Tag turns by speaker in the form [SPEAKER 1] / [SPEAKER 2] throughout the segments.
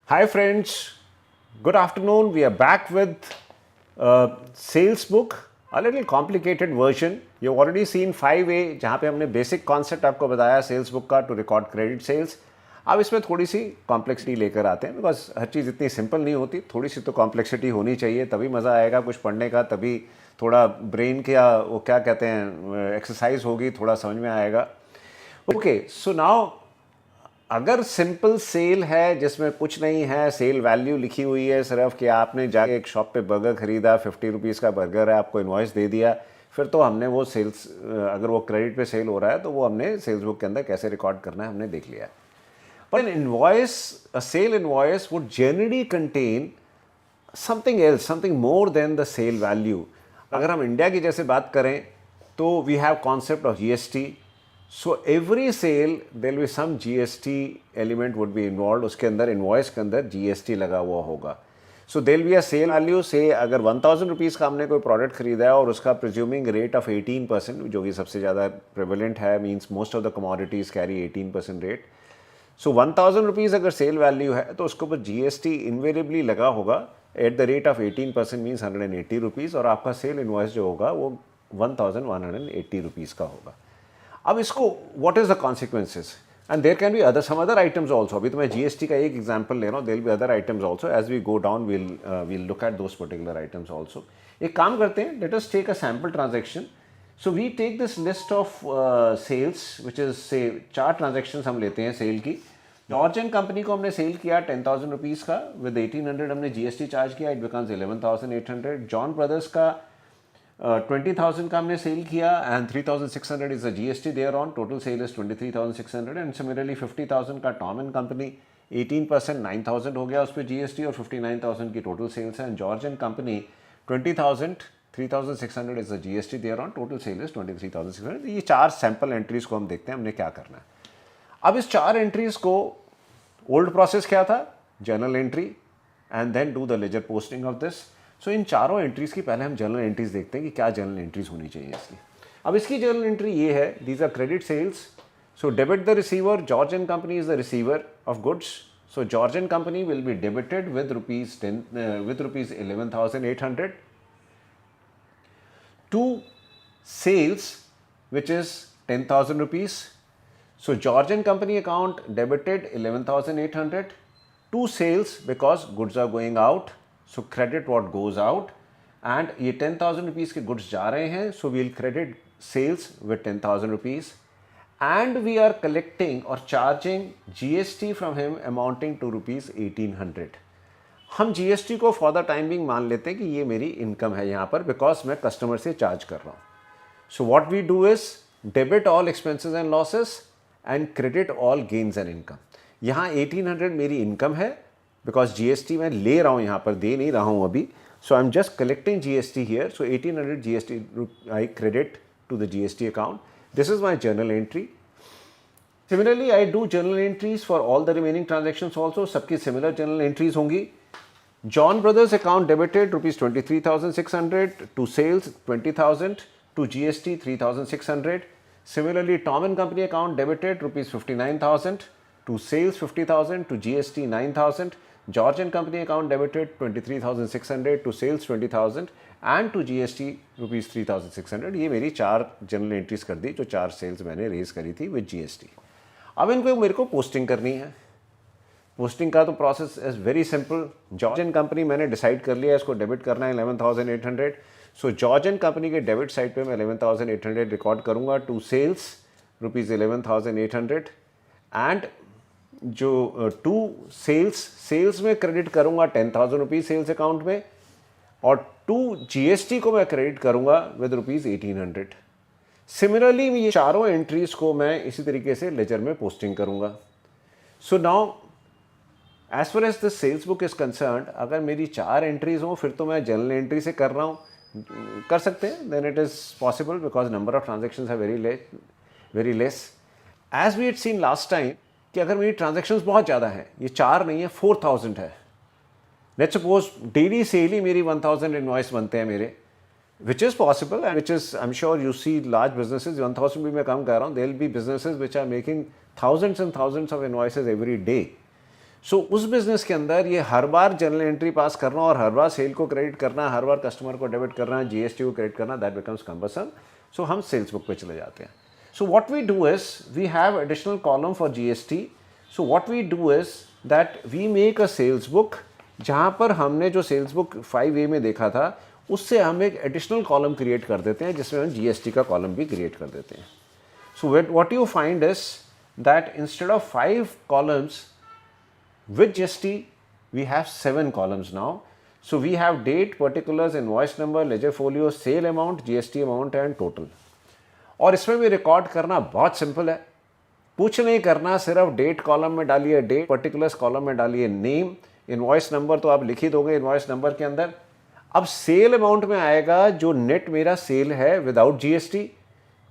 [SPEAKER 1] Hi friends, good afternoon. We are back with sales book, a little complicated version. You've already seen 5A जहाँ पे हमने basic concept आपको बताया sales book का to record credit sales. अब इसमें थोड़ी सी कॉम्प्लेक्सिटी लेकर आते हैं बिकॉज हर चीज़ इतनी सिंपल नहीं होती, थोड़ी सी तो कॉम्प्लेक्सिटी होनी चाहिए, तभी मज़ा आएगा कुछ पढ़ने का, तभी थोड़ा ब्रेन का वो क्या कहते हैं एक्सरसाइज होगी, थोड़ा समझ में आएगा. ओके, सो नाउ अगर सिंपल सेल है जिसमें कुछ नहीं है, सेल वैल्यू लिखी हुई है सिर्फ कि आपने जाके एक शॉप पे बर्गर खरीदा, 50 रुपीज़ का बर्गर है, आपको इन्वॉइस दे दिया, फिर तो हमने वो सेल्स, अगर वो क्रेडिट पे सेल हो रहा है तो वो हमने सेल्स बुक के अंदर कैसे रिकॉर्ड करना है हमने देख लिया. But an invoice, a sale invoice would generally contain something else, something more than the sale value. अगर हम इंडिया की जैसे बात करें तो we have concept of GST. So every sale there will be some GST element would be involve. उसके अंदर invoice के अंदर जीएसटी लगा हुआ होगा. So there will be a sale value से अगर 1000 रुपीज़ का हमने कोई प्रोडक्ट खरीदा है और उसका प्रिज्यूमिंग रेट ऑफ 18%, जो कि सबसे ज़्यादा प्रेवलेंट है, means most of the commodities carry 18% rate. So 1000 rupees अगर सेल वैल्यू है तो उसके ऊपर जीएसटी इन्वेरिएबली लगा होगा at the rate of 18%, means 180 rupees, और आपका सेल इन्वॉइस जो होगा वो 1180 रुपीज़ का होगा. अब इसको what is the consequences, and there can be other some other items also. अभी तो मैं जीएसटी का एक एग्जांपल ले रहा हूँ, there will be other items also. As we go down will look at those particular items also. एक काम करते हैं, let us take a sample transaction. So we take this list of sales which is say 4 transaction हम लेते हैं cell की. जॉर्जन company को हमने सेल किया 10,000 रुपीज़ का, विद 1800 हमने जीएसटी चार्ज किया, इट बिकम्स 11,800. जॉन ब्रदर्स का 20,000 का हमने सेल किया and 3,600 is the GST there on, total sale is 23,600. And similarly 50,000 का टॉम एंड कंपनी 18%, 9,000 हो गया उस पर जीएसटी, और 59,000 की टोटल सेल्स है. And Georgian company 20,000, 3,600 is the GST there on, total sale is 23,600. ये 4 सैम्पल एंट्रीज को हम देखते हैं हमने क्या करना है. अब इस 4 एंट्रीज को ओल्ड प्रोसेस क्या था, journal entry, and then do the ledger posting of this. So इन चारों एंट्रीज की पहले हम जर्नल एंट्रीज देखते हैं कि क्या जर्नल एंट्रीज होनी चाहिए इसकी. अब इसकी जर्नल एंट्री ये है, these are credit sales. So debit the receiver, Georgian company is the receiver of goods. So Georgian company will be debited with rupees 11,800 to sales which is 10,000 rupees. So Georgian company account debited 11,800 to sales because goods are going out. So credit what goes out, and ये 10,000 rupees के goods जा रहे हैं. So we'll credit sales with 10,000 rupees, and we are collecting or charging GST from him amounting to rupees 1,800. हम GST को for the time being मान लेते हैं कि ये मेरी इनकम है यहाँ पर, बिकॉज मैं कस्टमर से चार्ज कर रहा हूँ. So what we do is debit all expenses and losses and credit all gains and income. यहाँ 1800 मेरी इनकम है बिकॉज जीएसटी मैं ले रहा हूँ, यहाँ पर दे नहीं रहा हूँ अभी. So I am just collecting GST here. So 1800 GST I credit to the GST account. This is my journal entry. Similarly I do journal entries for all the remaining transactions also. सबकी similar journal entries होंगी. John brothers account debited rupees 23,600 to sales 20,000 to GST 3,600. Similarly, Tom and Company account debited rupees 59,000 to sales 50,000 to GST 9,000. George and Company account debited 23,600 to sales 20,000 and to GST rupees 3,600. ये मेरी 4 general entries कर दी जो 4 sales मैंने raise करी थी with GST. अब इनको मेरे को पोस्टिंग करनी है. पोस्टिंग का तो process is very simple. George and company मैंने डिसाइड कर लिया, इसको डेबिट करना है 11,800. सो जॉर्ज एंड कंपनी के डेबिट साइड पे मैं 11,800 रिकॉर्ड करूंगा टू सेल्स रुपीज़ 11,800. एंड जो टू सेल्स में क्रेडिट करूंगा 10,000 रुपीज़ सेल्स अकाउंट में, और टू जीएसटी को मैं क्रेडिट करूंगा विद रुपीज़ 1,800. सिमिलरली ये चारों एंट्रीज को मैं इसी तरीके से लेजर में पोस्टिंग करूंगा. So now as far as the sales book is concern, अगर मेरी 4 एंट्रीज हों फिर तो मैं जनरल एंट्री से कर रहा हूँ, कर सकते हैं, then it is possible because number of transactions है very less. As we it seen last time कि अगर मेरी ट्रांजेक्शन्स बहुत ज़्यादा हैं, ये 4 नहीं है 4,000 है, लेट्स सपोज डेली सेल ही मेरी 1,000 इनवॉइस बनते हैं मेरे, which is possible and which is I am sure you see large businesses. 1,000 भी मैं कम कर रहा हूँ, there will be businesses which are making thousands and thousands of invoices every day. So उस बिजनेस के अंदर ये हर बार जर्नल एंट्री पास करना और हर बार सेल को क्रेडिट करना, हर बार कस्टमर को डेबिट करना, जीएसटी को क्रेडिट करना, दैट बिकम्स कम्बरसम. सो हम सेल्स बुक पे चले जाते हैं. So what we do is we have additional column for GST. So what we do is that we make a sales book जहाँ पर हमने जो सेल्स बुक 5A में देखा था उससे हम एक एडिशनल कॉलम क्रिएट कर देते हैं जिसमें हम जीएसटी का कॉलम भी क्रिएट कर देते हैं. So what you find is that instead of 5 columns with GST we have 7 columns now. So we have date, particulars, invoice number, ledger folio, sale amount, GST amount and total. और इसमें भी record करना बहुत simple है, कुछ नहीं करना, सिर्फ डेट कॉलम में डालिए डेट, पर्टिकुलर्स कॉलम में डालिए नेम, इनवॉइस नंबर तो आप लिख ही दोगे इनवॉइस नंबर के अंदर. अब सेल अमाउंट में आएगा जो नेट मेरा सेल है विदाउट जीएसटी,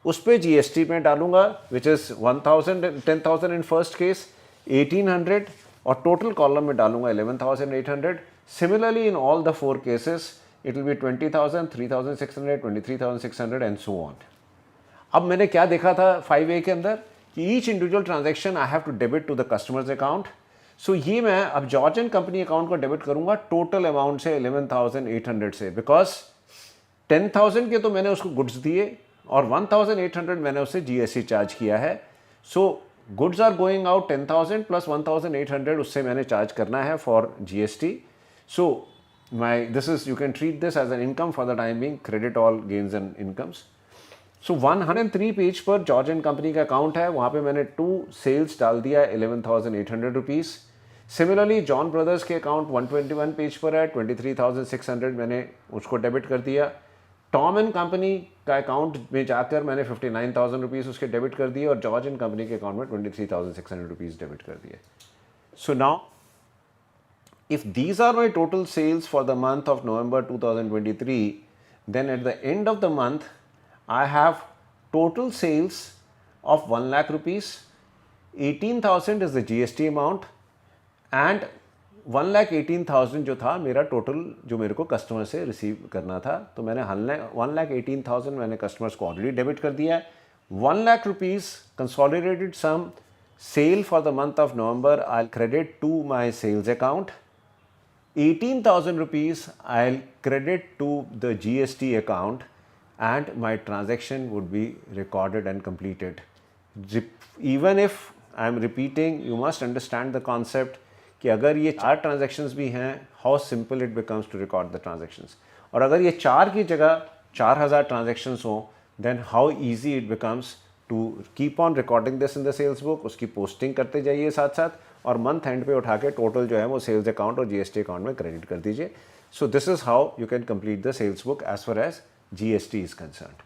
[SPEAKER 1] उस पर जीएसटी में डालूंगा which is 10,000 in first case, 1,800 और टोटल कॉलम में डालूंगा 11,800. Similarly in all the 4 cases it will be 20,000, 3,600, 23,600 and so on. अब मैंने क्या देखा था 5A के अंदर कि each individual transaction I have to debit to the customers account. So ये मैं अब जॉर्ज एंड कंपनी अकाउंट को डेबिट करूंगा टोटल अमाउंट से 11,800 से, बिकॉज 10,000 के तो मैंने उसको गुड्स दिए और 1,800 मैंने उससे जीएसटी चार्ज किया है. So goods are going out 10,000 plus 1,800 उससे मैंने चार्ज करना है for GST. So my this is you can treat this as an income for the time being, credit all gains and incomes. So 103 page पर George and company का account है, वहाँ पे मैंने 2 सेल्स डाल दिया 11,800 रुपीज़. सिमिलरली जॉन ब्रदर्स के account 121 page पर है, 23,600 मैंने उसको डेबिट कर दिया. टॉम एंड कंपनी का अकाउंट में जाकर मैंने 59,000 रुपीज़ उसके डेबिट कर दिए और जॉर्ज एंड कंपनी के अकाउंट में 23,600 रुपीज़ डेबिट कर दिए. So now if these are my total sales for the month of November 2023, then at the end of the month I have total sales of 1 lakh rupees, 18,000 is the GST amount and 1,18,000 जो था मेरा total जो मेरे को customer से receive करना था. तो मैंने 1,18,000 मैंने कस्टमर्स को ऑलरेडी डेबिट कर दिया है. 1 lakh rupees consolidated sum sale for the month of November I credit to my sales account. 18,000 rupees I'll credit to the GST account and my transaction would be recorded and completed. Even if I'm repeating, you must understand the concept कि अगर ये 4 transactions भी हैं, how simple it becomes to record the transactions. और अगर ये 4 की जगह 4,000 transactions हो, then how easy it becomes to keep on recording this in the sales book. उसकी posting करते जाइए साथ साथ और मंथ एंड पे उठा के टोटल जो है वो सेल्स अकाउंट और जीएसटी अकाउंट में क्रेडिट कर दीजिए. So this is how you can complete the sales book as far as GST is concerned.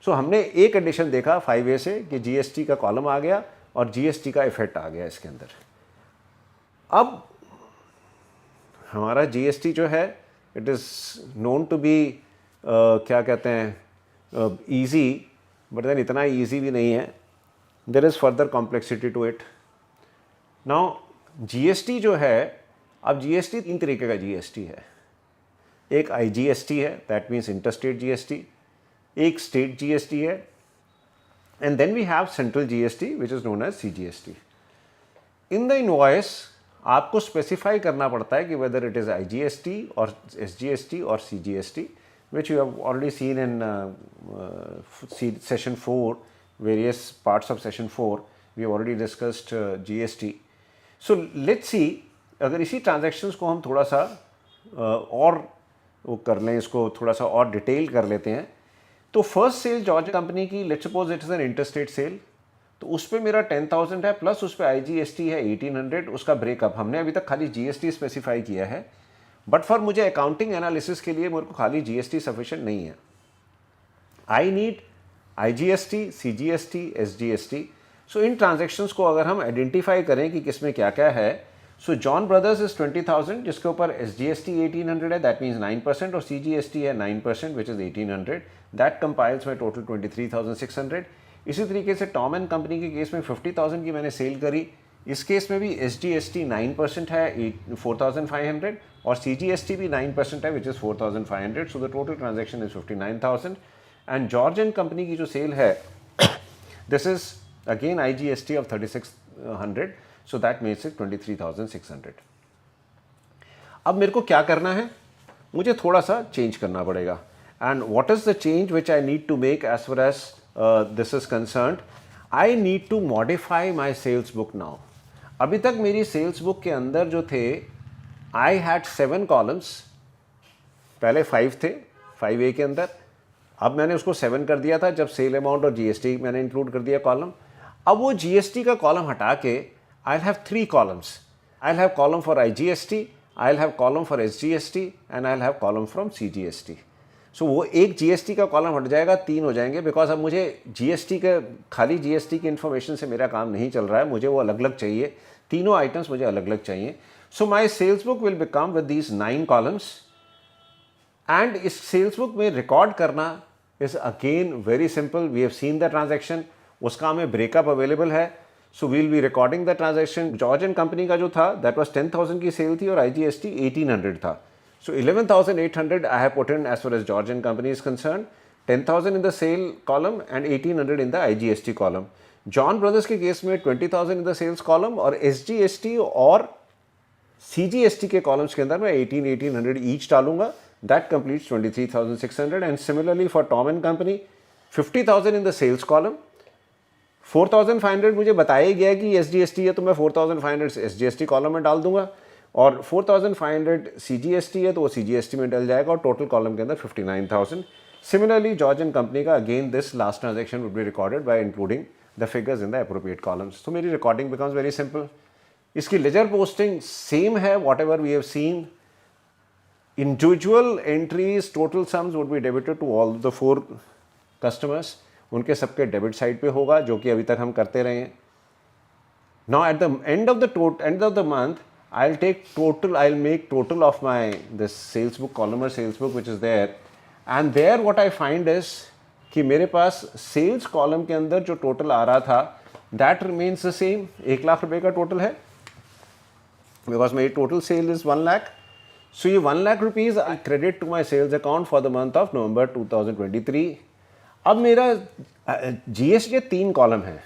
[SPEAKER 1] So हमने एक एडिशन देखा 5A से कि जीएसटी का कॉलम आ गया और जीएसटी का इफेक्ट आ गया इसके अंदर. अब हमारा जीएसटी जो है it is known to be क्या कहते हैं ईजी, बट देन इतना ईजी भी नहीं है. There is further complexity to it. Now GST जो है, अब जीएसटी 3 तरीके का जीएसटी है. एक आईजीएसटी है, दैट मीन्स इंटरस्टेट जीएसटी. एक स्टेट जीएसटी है and then we have central GST which is known as CGST. In the invoice आपको स्पेसिफाई करना पड़ता है कि वेदर इट इज़ आईजीएसटी और एसजीएसटी और CGST, which you have already seen in session 4, various parts of session 4 we have already discussed GST. So let's see, अगर इसी transactions को हम थोड़ा सा और वो कर लें, इसको थोड़ा सा और डिटेल कर लेते हैं. तो फर्स्ट सेल जॉर्ज कंपनी की, let's suppose it is an interstate sale, तो उस पर मेरा 10,000 है प्लस उस पर आईजीएसटी है 1,800. उसका ब्रेकअप हमने अभी तक खाली जीएसटी स्पेसिफाई किया है, बट फॉर मुझे अकाउंटिंग एनालिसिस के लिए मेरे को खाली जीएसटी सफिशिएंट नहीं है. I need IGST, CGST, SGST. So in transactions को अगर हम आइडेंटिफाई करें कि किसमें क्या क्या है, सो जॉन ब्रदर्स इज 20,000 जिसके ऊपर एसजीएसटी 1,800 है, दैट मीन्स 9%, और सीजीएसटी है 9% विच इज़ 1,800. दैट कंपाइल्स में टोटल 23,600. इसी तरीके से टॉम एंड कंपनी के केस में 50,000 की मैंने सेल करी. इस केस में भी एसजीएसटी 9% है 4,500 और सीजीएसटी भी 9% है which is 4,500. So the total transaction is 59,000. And George and company की जो सेल है, this is again IGST of 3,600. So that makes it 23,600. अब मेरे को क्या करना है, मुझे थोड़ा सा चेंज करना पड़ेगा. And what is the change which I need to make as far as this is concerned? I need to modify my sales book now. अभी तक मेरी सेल्स बुक के अंदर जो थे, आई हैड 7 कॉलम्स. पहले 5 थे 5A के अंदर. अब मैंने उसको 7 कर दिया था जब सेल अमाउंट और जीएसटी मैंने इंक्लूड कर दिया कॉलम. अब वो जीएसटी का कॉलम हटा के I have 3 columns. I have column for IGST, I have column for SGST and I have column from CGST. So वो एक जीएसटी का कॉलम हट जाएगा, 3 हो जाएंगे. बिकॉज अब मुझे जीएसटी का खाली जीएसटी की इन्फॉर्मेशन से मेरा काम नहीं चल रहा है, मुझे वो अलग अलग चाहिए. तीनों आइटम्स मुझे अलग अलग चाहिए. So my sales book will become with these 9 columns. And इस सेल्स बुक में रिकॉर्ड करना is again very simple. We have seen the transaction, उसका हमें ब्रेकअप अवेलेबल है. So we'll be recording the transaction. George and company का जो था that was 10,000 की सेल थी और आईजीएसटी 1,800 था. So 11,800 I have put in as far as George and Company is concerned, 10,000 in the sale column and 1,800 in the IGST column. John Brothers के case में 20,000 in the sales column और SGST और CGST के columns के अंदर मैं 1,800 each डालूंगा. That completes 23,600. And similarly for Tom and Company, 50,000 in the sales column, 4,500 मुझे बताया ही गया कि SGST है तो मैं 4,500 SGST column में डाल दूंगा और 4,500 CGST है तो वो CGST में डल जाएगा और टोटल कॉलम के अंदर 59,000. सिमिलरली जॉर्ज एंड कंपनी का again this last transaction would be recorded by including the figures in the appropriate columns. तो मेरी रिकॉर्डिंग बिकम्स वेरी सिंपल. इसकी लेजर पोस्टिंग सेम है whatever we have seen. Individual entries total sums would be debited to all the 4 customers. उनके सबके debit side पे होगा जो कि अभी तक हम करते रहे हैं. Now at the end of the month I'll make total of my this sales book column or sales book which is there, and there what I find is कि मेरे पास sales column के अंदर जो total आ रहा था that remains the same. 1 lakh रुपए का total है because my total sale is 1 lakh. So ये 1 lakh rupees I credit to my sales account for the month of November 2023. अब मेरा GST के 3 कॉलम है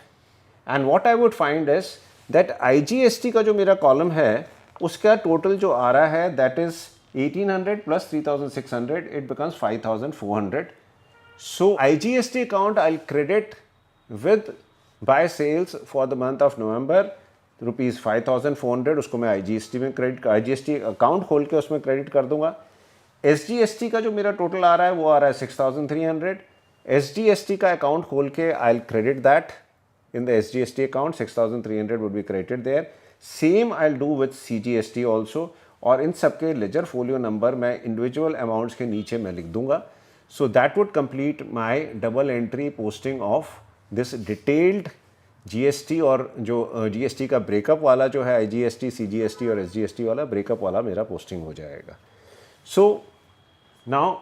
[SPEAKER 1] and what I would find is that IGST का जो मेरा column है उसका टोटल जो आ रहा है that is 1,800 plus 3,600, it becomes 5,400. So IGST account I credit with by sales for the month of November rupees 5,400. उसको मैं IGST में IGST अकाउंट खोल के उसमें क्रेडिट कर दूंगा. SGST का जो मेरा टोटल आ रहा है वो आ रहा है 6,300. SGST का अकाउंट खोल के आई credit that in the SGST account. 6,300 would be credited there. Same I'll do with CGST also. और इन सबके लेजर फोलियो नंबर मैं इंडिविजुअल अमाउंट्स के नीचे मैं लिख दूंगा. So that would complete my double entry posting of this detailed GST और जो GST का ब्रेकअप वाला जो है IGST, CGST और SGST वाला ब्रेकअप वाला मेरा पोस्टिंग हो जाएगा. So now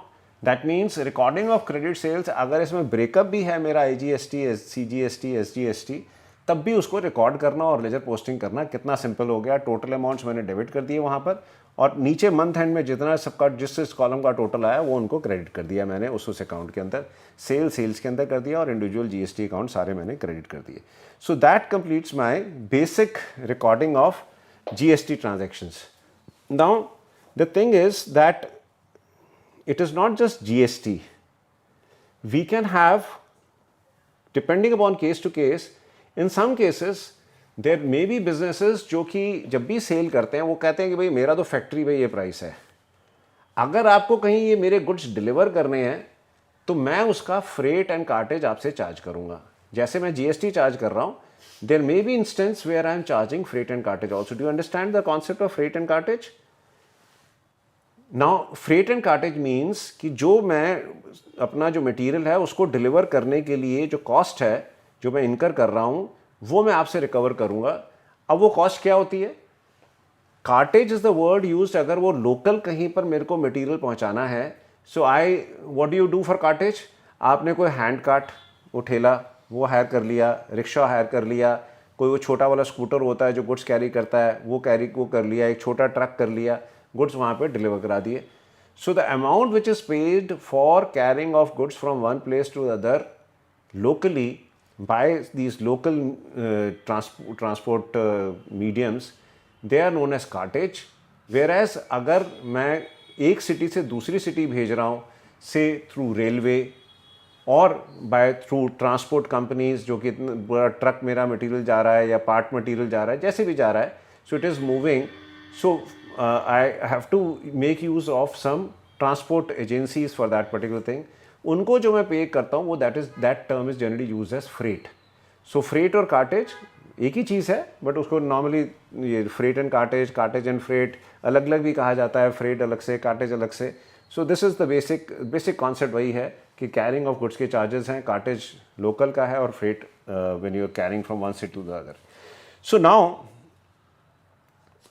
[SPEAKER 1] that means recording of credit sales, अगर इसमें ब्रेकअप भी है मेरा IGST, CGST, SGST, तब भी उसको रिकॉर्ड करना और लेजर पोस्टिंग करना कितना सिंपल हो गया. टोटल अमाउंट्स मैंने डेबिट कर दिए वहाँ पर और नीचे मंथ एंड में जितना सबका जिस कॉलम का टोटल आया वो उनको क्रेडिट कर दिया मैंने उस अकाउंट के अंदर. सेल्स के अंदर कर दिया और इंडिविजुअल GST अकाउंट सारे मैंने क्रेडिट कर दिए. So that completes my basic recording of GST transactions. Now the thing is that it is not just GST. We can have, depending upon case to case, in some cases there may be businesses जो कि जब भी cell करते हैं वो कहते हैं कि भाई मेरा तो फैक्ट्री में ये प्राइस है, अगर आपको कहीं ये मेरे गुड्स डिलीवर करने हैं तो मैं उसका फ्रेट एंड कार्टेज आपसे चार्ज करूंगा. जैसे मैं GST चार्ज कर रहा हूँ, there may be instance where I am charging freight and cartage also. Do you understand the concept of freight and cartage? Now freight and cartage means कि जो मैं अपना जो मटेरियल है उसको डिलीवर करने के लिए जो कॉस्ट है जो मैं इनकर कर रहा हूँ वो मैं आपसे रिकवर करूँगा. अब वो कॉस्ट क्या होती है? Cartage is the word used अगर वो लोकल कहीं पर मेरे को मटेरियल पहुँचाना है. So I what do you do for cartage? आपने कोई हैंड कार्ट, वो ठेला वो हायर कर लिया, रिक्शा हायर कर लिया, कोई वो छोटा वाला स्कूटर होता है जो गुड्स कैरी करता है वो कर लिया, एक छोटा ट्रक कर लिया, गुड्स वहाँ पे डिलीवर करा दिए. So the amount which is paid for carrying of goods from one place to other locally by these local transport mediums, they are known as cartage. Whereas अगर मैं एक सिटी से दूसरी सिटी भेज रहा हूँ से थ्रू रेलवे और बाय थ्रू ट्रांसपोर्ट कंपनीज, जो कि इतना बड़ा ट्रक मेरा मटेरियल जा रहा है या पार्ट मटेरियल जा रहा है, जैसे भी जा रहा है, so it is moving, so I have to make use of some transport agencies for that particular thing. उनको जो मैं पे करता हूँ वो that term is generally use as freight. So freight और कार्टेज एक ही चीज़ है, बट उसको नॉर्मली ये freight and cartage, cartage and freight अलग अलग भी कहा जाता है, फ्रेट अलग से, कार्टेज अलग से. So this is the basic concept वही है कि कैरिंग ऑफ गुड्स के चार्जेस हैं. कार्टेज लोकल का है और freight when you are carrying from one city to the other. So now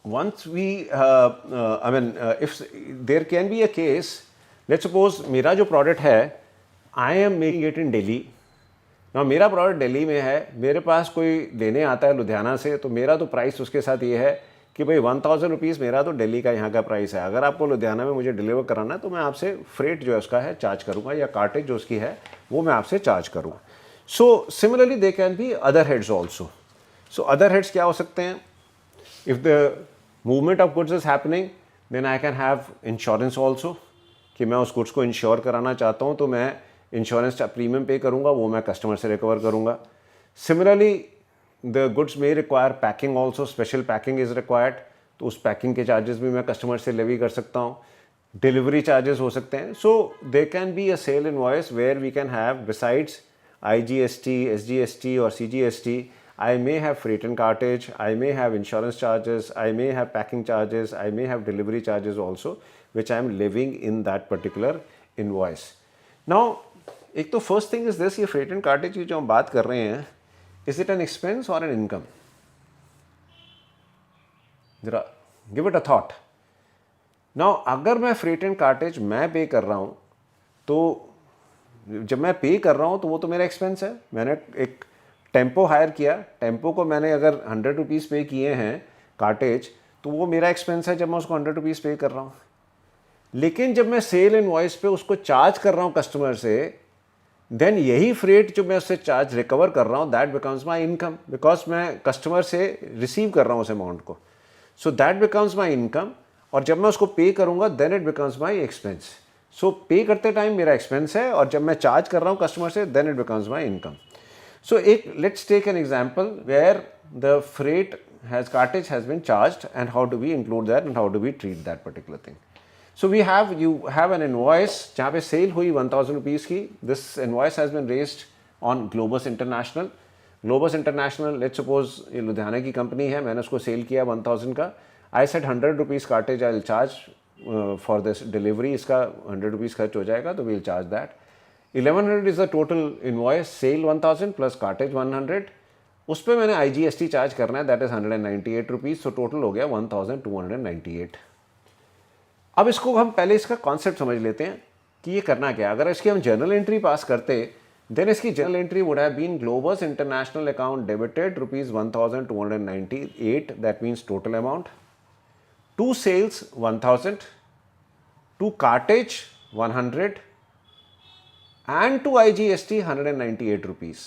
[SPEAKER 1] once we I mean if there can be a case, let's suppose मेरा जो product है I am making it in Delhi. ना मेरा product Delhi में है, मेरे पास कोई लेने आता है लुधियाना से, तो मेरा तो प्राइस उसके साथ ये है कि भाई 1000 रुपीज़ मेरा तो दिल्ली का यहाँ का प्राइस है. अगर आपको लुधियाना में मुझे डिलीवर कराना है तो मैं आपसे फ्रेट जो है उसका है चार्ज करूँगा, या कार्टेज जो उसकी है वो मैं आपसे चार्ज करूँगा. So similarly they can be other heads also. So other heads क्या हो सकते हैं? If the movement of goods is happening then I can have insurance also, कि मैं उस गुड्स को इंश्योर कराना चाहता हूँ तो मैं इंश्योरेंस प्रीमियम पे करूँगा, वो मैं कस्टमर से रिकवर करूँगा. Similarly the goods may require packing also, special packing is required, तो उस पैकिंग के चार्जेस भी मैं कस्टमर से लेवी कर सकता हूँ. डिलीवरी चार्जेस हो सकते हैं. So they can be a sale invoice where we can have besides IGST, SGST or CGST, I may have freight and cartage, I may have insurance charges, I may have packing charges, I may have delivery charges also, which I am levying in that particular invoice. Now, एक तो first thing is this, ये freight and cartridge की जो हम बात कर रहे हैं, इज इट एन एक्सपेंस और एन इनकम? जरा give it a thought. Now अगर मैं फ्रेट एंड कार्टेज मैं पे कर रहा हूँ, तो जब मैं पे कर रहा हूँ तो वो तो मेरा एक्सपेंस है. मैंने एक टेम्पो हायर किया, टेम्पो को मैंने अगर 100 रुपीज़ पे किए हैं कार्टेज, तो वो मेरा एक्सपेंस है जब मैं उसको 100 रुपीज़ पे कर रहा हूँ. लेकिन जब मैं सेल इनवॉइस पे उसको चार्ज कर रहा हूँ कस्टमर से, देन यही फ्रेट जो मैं उससे चार्ज रिकवर कर रहा हूँ, that becomes my income, because मैं कस्टमर से रिसीव कर रहा हूँ उस अमाउंट को. So that becomes my income, और जब मैं उसको पे करूँगा then it becomes my expense. So pay करते टाइम मेरा एक्सपेंस है, और जब मैं चार्ज कर रहा हूँ कस्टमर से then it becomes my income. So एक let's take an example where the freight has cartage has been charged, and how do we include that and how do we treat that particular thing. So you have an invoice जहाँ पे cell हुई 1000 rupees की. This invoice has been raised on Globus International. Globus International, let's suppose ये लुधियाना की company है, मैंने उसको cell किया 1000 का. I said 100 rupees cartage I will charge for this delivery, इसका 100 रुपीज़ खर्च हो जाएगा, तो we'll charge that. 1100 is the total invoice, sale 1000 plus cartage 100. उस पर मैंने IGST चार्ज करना है, that is 198 rupees. So total हो गया 1298. अब इसको हम पहले इसका कॉन्सेप्ट समझ लेते हैं कि ये करना क्या. अगर इसकी हम जर्नल एंट्री पास करते, देन इसकी journal entry would have been Globus international account debited ₹1298, that means total amount. To sales 1000, to cartage 100, and to IGST 198 rupees.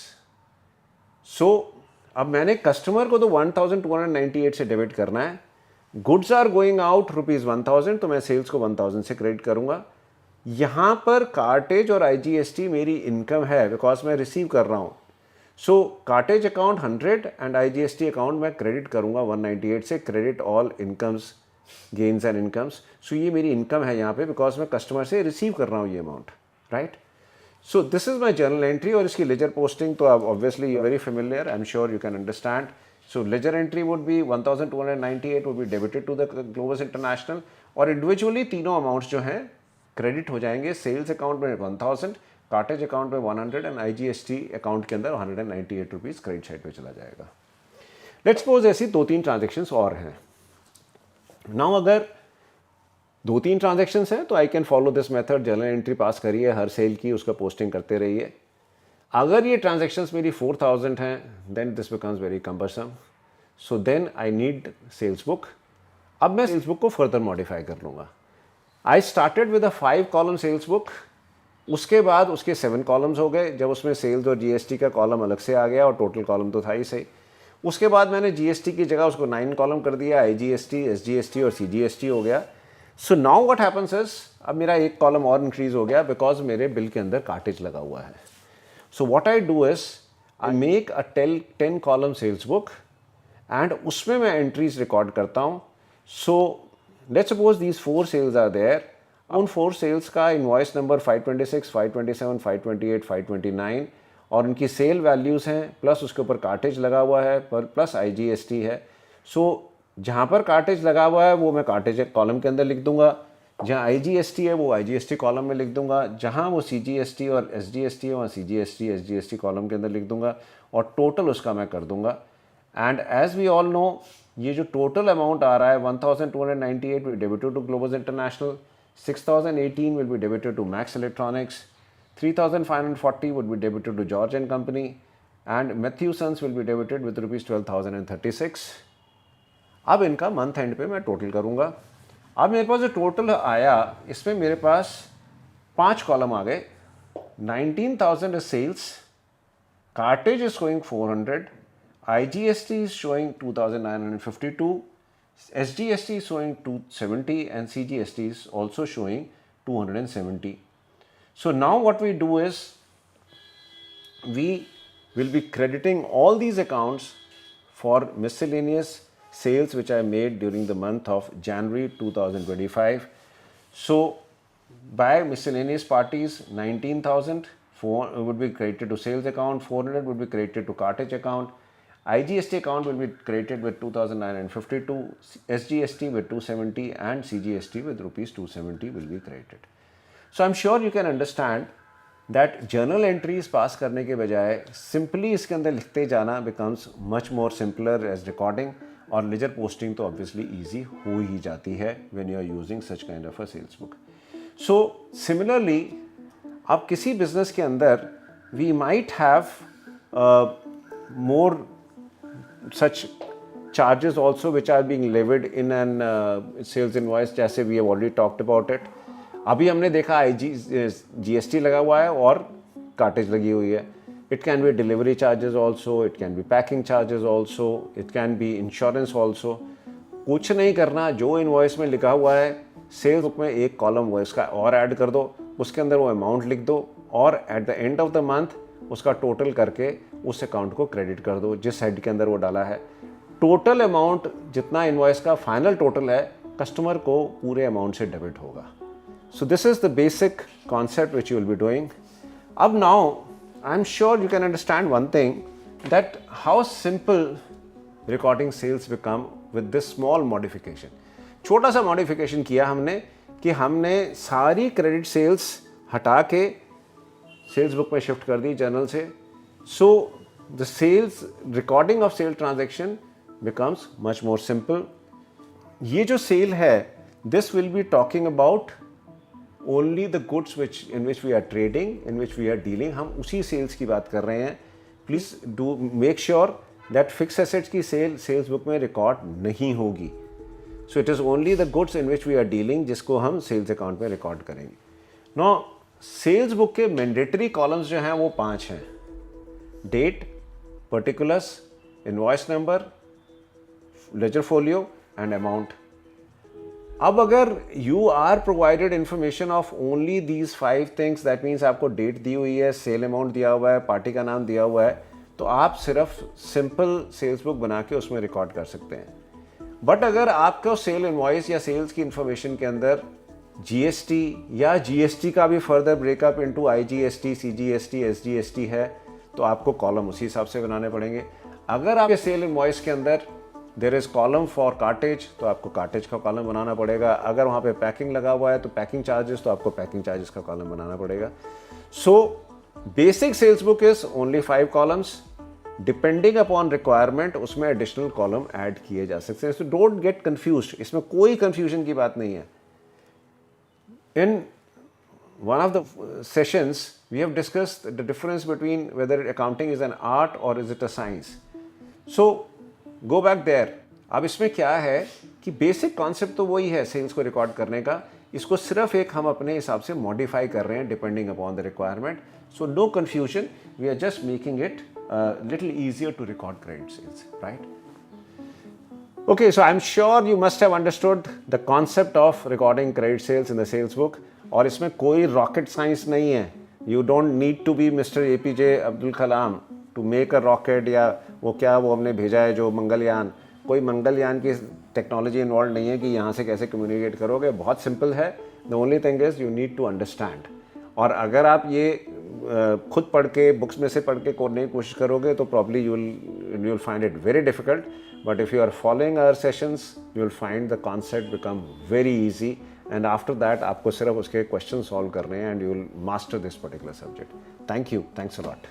[SPEAKER 1] So अब मैंने कस्टमर को तो 1298 से डेबिट करना है. गुड्स आर गोइंग आउट ₹1000, तो मैं सेल्स को 1000 से क्रेडिट करूंगा. यहाँ पर कार्टेज और IGST मेरी इनकम है, बिकॉज मैं रिसीव कर रहा हूँ. So cartage account 100 and IGST account मैं क्रेडिट करूंगा 198 से. Credit all incomes, gains and incomes. So ये मेरी इनकम है यहाँ पे, बिकॉज मैं कस्टमर से रिसीव कर रहा हूँ ये amount, right. So this is my journal entry. और इसकी लेजर पोस्टिंग तो आप obviously very familiar, I am sure you can understand. So ledger entry would be 1298 would be debited to the Globus International, और individually तीनों amounts जो हैं credit हो जाएंगे. सेल्स अकाउंट में 1000, कार्टेज अकाउंट में 100 एंड IGST अकाउंट के अंदर 198 रुपीज़ क्रेडिट साइड पे चला जाएगा. लेट्स सपोज ऐसी 2-3 ट्रांजेक्शन्स और हैं. नाउ अगर 2-3 ट्रांजेक्शन्स हैं तो I can follow this method. Journal entry पास करिए हर सेल की, उसका पोस्टिंग करते रहिए. अगर ये ट्रांजेक्शन्स मेरी 4000 हैं, then this becomes very cumbersome. So then I need sales book. अब मैं सेल्स बुक को फर्दर मॉडिफाई कर लूँगा. I started with a 5 column sales book, उसके बाद उसके 7 कॉलम्स हो गए, जब उसमें सेल्स और जीएसटी का कॉलम अलग से आ गया और टोटल कॉलम तो था ही सही। उसके बाद मैंने जीएसटी की जगह उसको 9 कॉलम कर दिया, आईजीएसटी, एसजीएसटी और सीजीएसटी हो गया। So now what happens is, अब मेरा एक कॉलम और इंक्रीज हो गया बिकॉज मेरे बिल के अंदर कार्टेज लगा हुआ है। So what I do is I make a 10 column sales book and उसमें मैं एंट्रीज रिकॉर्ड करता हूँ। So let's suppose these 4 sales are there, उन 4 सेल्स का इनवॉइस नंबर 526, 527, 528, 529 और उनकी सेल वैल्यूज़ हैं, प्लस उसके ऊपर कार्टेज लगा हुआ है, प्लस आईजीएसटी है। सो जहाँ पर कार्टेज लगा हुआ है वो मैं कार्टेज कॉलम के अंदर लिख दूंगा, जहाँ आईजीएसटी है वो आईजीएसटी कॉलम में लिख दूंगा, जहाँ वो सीजीएसटी और एसजीएसटी है वहाँ सीजीएसटी एसजीएसटी कॉलम के अंदर लिख दूंगा और टोटल उसका मैं कर दूंगा। And as we all know, ये जो टोटल अमाउंट आ रहा है 1298 will debited to global international, 6018 will be debited to Max Electronics, 3540 would be debited to George and Company, and Matthewson's will be debited with rupees 12,036. अब इनका month and पे मैं total करूंगा। अब मेरे पास जो टोटल आया इसमें मेरे पास 5 कॉलम आ गए। 19,000 is sales, cartage is showing 400, IGST is showing 2,952, SGST is showing 270 and CGST is also showing 270. So now what we do is we will be crediting all these accounts for miscellaneous sales which I made during the month of January 2025. So by miscellaneous parties, 19,000 would be credited to sales account, 400 would be credited to cartage account, IGST account will be created with 2,952, SGST with 270 and CGST with rupees 270 will be created. So I'm sure you can understand that journal entries पास करने के बजाय simply इसके अंदर लिखते जाना becomes much more simpler as recording, और ledger posting तो obviously easy हो ही जाती है when you are using such kind of a sales book. So similarly, आप किसी business के अंदर we might have more such charges also which are being levied in an sales invoice, जैसे we have already talked about it. अभी हमने देखा GST लगा हुआ है और कार्टेज लगी हुई है. It can be delivery charges also, it can be packing charges also, it can be insurance also. कुछ नहीं करना, जो इनवॉइस में लिखा हुआ है सेल्स बुक में एक कॉलम वो इसका और ऐड कर दो, उसके अंदर वो अमाउंट लिख दो और at the end of the month उसका टोटल करके उस अकाउंट को क्रेडिट कर दो जिस हेड के अंदर वो डाला है. टोटल अमाउंट जितना इनवॉइस का फाइनल टोटल है कस्टमर को पूरे अमाउंट से डेबिट होगा. So this is the basic concept which you will be doing. अब now I am sure you can understand one thing, that how simple recording sales become with this small modification. छोटा सा modification किया हमने कि हमने सारी credit sales हटा के सेल्स बुक में शिफ्ट कर दी जर्नल से. So the sales recording of sale transaction becomes much more simple. ये जो सेल है this will be talking about only the goods which in which we are trading, in which we are dealing. हम उसी sales की बात कर रहे हैं. Please do make sure that fix assets की सेल सेल्स बुक में रिकॉर्ड नहीं होगी. So it is only the goods in which we are dealing जिसको हम सेल्स अकाउंट में रिकॉर्ड करेंगे. नो सेल्स बुक के मैंडेटरी कॉलम्स जो हैं वो 5 हैं: date, particulars, invoice number, ledger folio and amount. अब अगर you are provided information of only these 5 things, that means आपको डेट दी हुई है, सेल अमाउंट दिया हुआ है, पार्टी का नाम दिया हुआ है, तो आप सिर्फ सिंपल सेल्स बुक बना के उसमें रिकॉर्ड कर सकते हैं. बट अगर आपको सेल इनवॉइस या सेल्स की इंफॉर्मेशन के अंदर जीएसटी या जीएसटी का भी further breakup into IGST, CGST, SGST है, तो आपको कॉलम उसी हिसाब से बनाने पड़ेंगे. अगर आपके सेल इनवॉइस के अंदर there is column for cartage, तो आपको कार्टेज का कॉलम बनाना पड़ेगा. अगर वहाँ पे पैकिंग लगा हुआ है तो पैकिंग चार्जेस, तो आपको पैकिंग चार्जेस का कॉलम बनाना पड़ेगा. So basic sales book is only 5 columns. Depending upon requirement उसमें एडिशनल कॉलम ऐड किए जा सकते हैं. सो डोंट गेट कंफ्यूज्ड, इसमें कोई कंफ्यूजन की बात नहीं है. In one of the sessions, we have discussed the difference between whether accounting is an art or is it a science. So, go back there. अब इसमें क्या है कि बेसिक कॉन्सेप्ट तो वही है सेल्स को रिकॉर्ड करने का. इसको सिर्फ एक हम अपने हिसाब से मॉडिफाई कर रहे हैं depending upon the requirement. So no confusion, we are just making it little easier to record credit sales, right? Okay, so I'm sure you must have understood the concept of recording credit sales in the sales book. और इसमें कोई rocket science नहीं है. You don't need to be Mr. APJ Abdul Kalam to make a rocket या वो हमने भेजा है जो मंगलयान. कोई मंगलयान की टेक्नोलॉजी इन्वॉल्व नहीं है कि यहाँ से कैसे कम्युनिकेट करोगे. बहुत सिंपल है. The only thing is you need to understand. और अगर आप ये खुद पढ़ के बुक्स में से पढ़ के करने की कोशिश करोगे तो probably you will find it very difficult. But if you are following our sessions you will find the concept become very easy. And after that आपको सिर्फ उसके क्वेश्चन सॉल्व करने हैं and you will master this particular subject. Thank you. Thanks a lot.